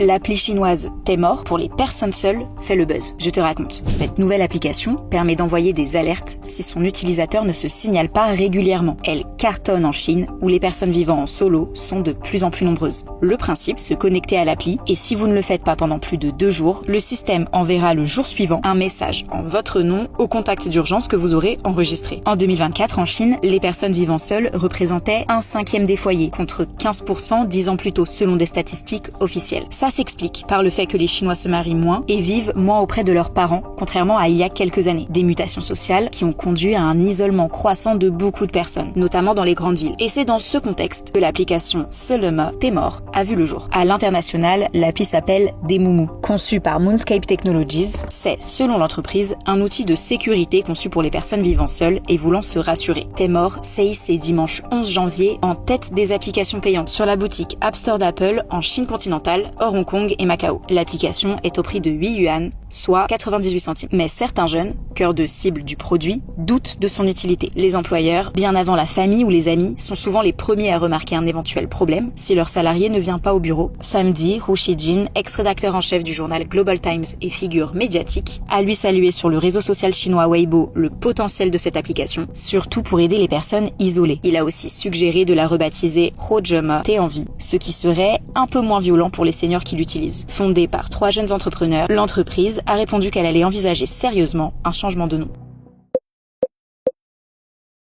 L'appli chinoise T'es mort pour les personnes seules fait le buzz. Je te raconte. Cette nouvelle application permet d'envoyer des alertes si son utilisateur ne se signale pas régulièrement. Elle cartonne en Chine où les personnes vivant en solo sont de plus en plus nombreuses. Le principe, se connecter à l'appli et si vous ne le faites pas pendant plus de 2 jours, le système enverra le jour suivant un message en votre nom au contact d'urgence que vous aurez enregistré. En 2024, en Chine, les personnes vivant seules représentaient 1/5 des foyers contre 15% 10 ans plus tôt selon des statistiques officielles. Ça s'explique par le fait que les Chinois se marient moins et vivent moins auprès de leurs parents, contrairement à il y a quelques années. Des mutations sociales qui ont conduit à un isolement croissant de beaucoup de personnes, notamment dans les grandes villes. Et c'est dans ce contexte que l'application Selema T'es mort a vu le jour. À l'international, l'appli s'appelle Demumu. Conçue par Moonscape Technologies, c'est, selon l'entreprise, un outil de sécurité conçu pour les personnes vivant seules et voulant se rassurer. T'es mort s'est hissé dimanche 11 janvier en tête des applications payantes sur la boutique App Store d'Apple en Chine continentale, hors Hong Kong et Macao. L'application est au prix de 8 yuan, soit 98 centimes. Mais certains jeunes, cœur de cible du produit, doutent de son utilité. Les employeurs, bien avant la famille ou les amis, sont souvent les premiers à remarquer un éventuel problème si leur salarié ne vient pas au bureau. Samedi, Hu Xijin, ex-rédacteur en chef du journal Global Times et figure médiatique, a lui salué sur le réseau social chinois Weibo le potentiel de cette application, surtout pour aider les personnes isolées. Il a aussi suggéré de la rebaptiser Hojema T'es en vie, ce qui serait un peu moins violent pour les seniors qui l'utilisent. Fondée par 3 jeunes entrepreneurs, l'entreprise a répondu qu'elle allait envisager sérieusement un changement de nom.